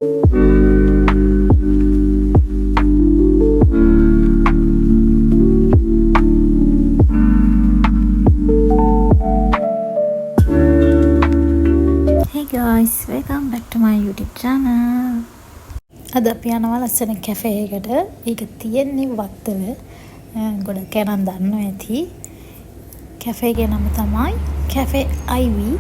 Hey guys, welcome back to my YouTube channel. අද අපි යනවා ලස්සන කැෆේ එකකට. ඒක තියෙන්නේ වත්තල. ගොඩක් අය නම් දන්නවා ඇති. කැෆේ එකේ නම තමයි කැෆේ Ivy.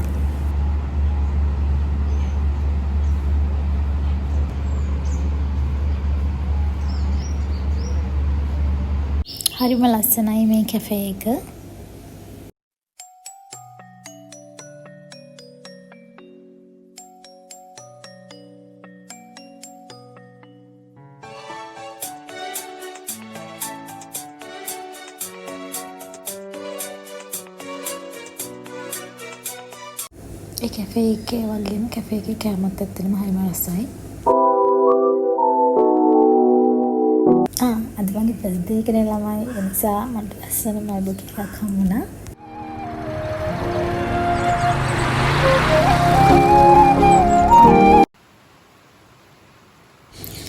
හරිම ලස්සනයි මේ කැෆේ එක. ඒ කැෆේ එකේ වගේම කැෆේ එකේ කෑමත් ඇත්තටම හරිම රසයි. අද මගේ බර්ත්ඩේ එකේ ළමයි ඒ නිසා මට ලස්සන මයිබුක් එකක් හම්බුණා.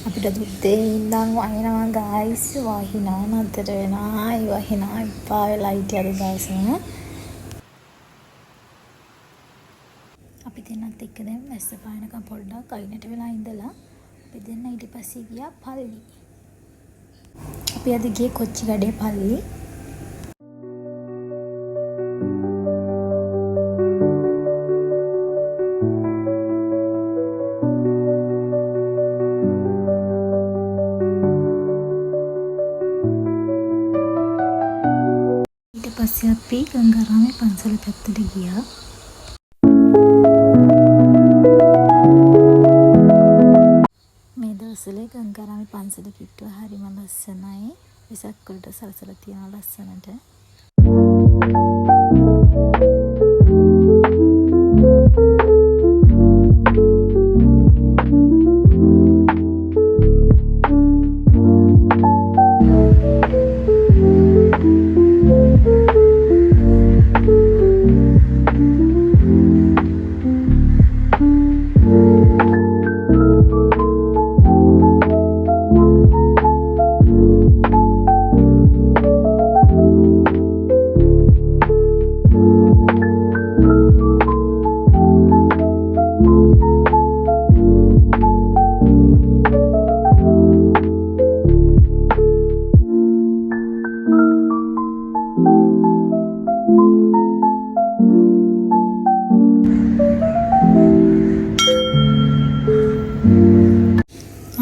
අපිට දුද්දේ ඉඳන් වහිනවා ගයිස්. වහිනා නතර වෙනවා. ඒ වහිනා ඉපා වෙලා හිටියද දවසම. අපි දෙන්නත් එක්ක දැන් වැස්ස පායනකම් පොඩ්ඩක් අයිනට වෙලා ඉඳලා අපි දෙන්න ඊට පස්සේ ගියා පල්ලි. අපි අද ගියේ කොච්චිගඩේ පල්ලි. ඊට පස්සේ අපි ගංගාරාමේ පන්සල පැත්තට ගියා. මේ ගංගාරාමේ පන්සල කිට්ටුව හරිම ලස්සනයි. විසක් වලට සලසලා තියෙන ලස්සනට.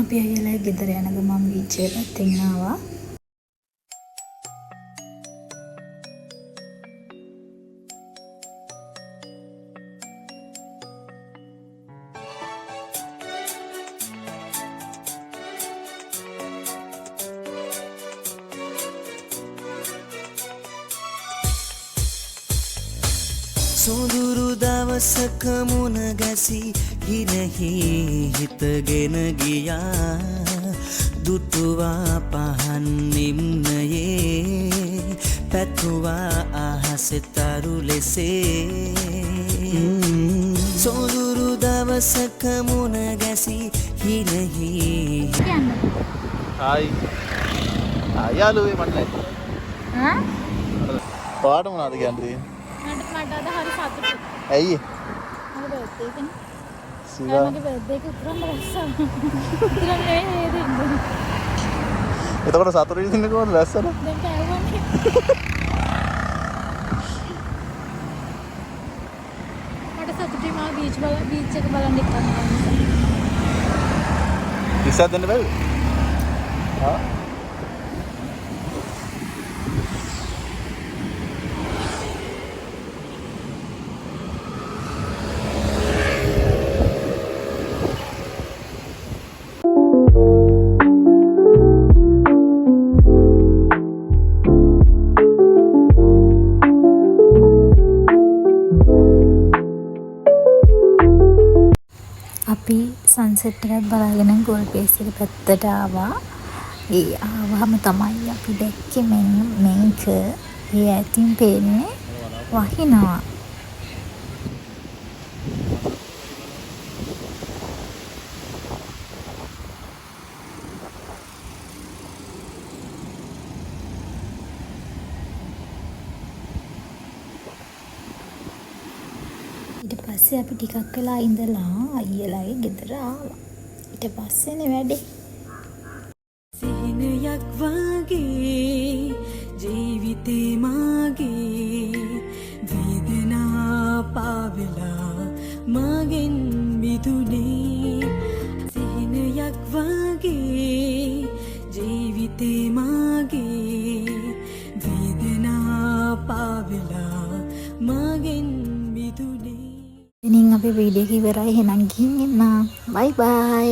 අපි අයියලා ගෙදර යන ගමන් බීච් එකට පැත්තෙන් ආවා. සොඳුරු දවසක මුණ ගැසි හිරෙහි හිතගෙන ගියා දුටුවා පහන් නිම්නයේ පැතුවා අහසේ තරු ලෙසේ සොඳුරු දවසක මුණ ගැසි හිරෙහි හායි යාළුවේ මට පාට මොනවද කියන්නේ? මට අද හරි සතුටුයි. ඇයි? මගේ බර්ත්ඩේ එකනේ. සිවා මගේ බර්ත්ඩේ එක උතුරන්න ලස්සන. උතුරන්න නෙවෙයි දෙන්නේ. එතකොට සතුටුයි ඉන්නේ කොහොමද ලස්සන? දැන් කෑවන්නේ. මට සතුටුයි මා බීච් එක බලන්න එක්කම. ඉස්සත් දෙන්න බැරිද? ආ අපි සන්සෙට් එකක් බලාගෙන ගෝල් බේස් එක පැත්තට ආවා. ඒ ආවම තමයි අපි දැක්කේ මේක. ඒ ඇතින් පේන්නේ වහිනවා. පස්සේ අපි ටිකක් වෙලා ඉඳලා අයියලාගේ ගෙදර ආවා. ඊට පස්සේනේ වැඩේ. සිහිනයක් වගේ ජීවිතේ මාගේ වේදනා පාවෙලා මගෙන් මිදුනේ. සිහිනයක් වගේ ජීවිතේ මාගේ වේදනා පාවෙලා මගෙන් මිදුනේ. ඉතින් අපි වීඩියෝ එක ඉවරයි. එහෙනම් ගිහින් එන්න. බයි බයි.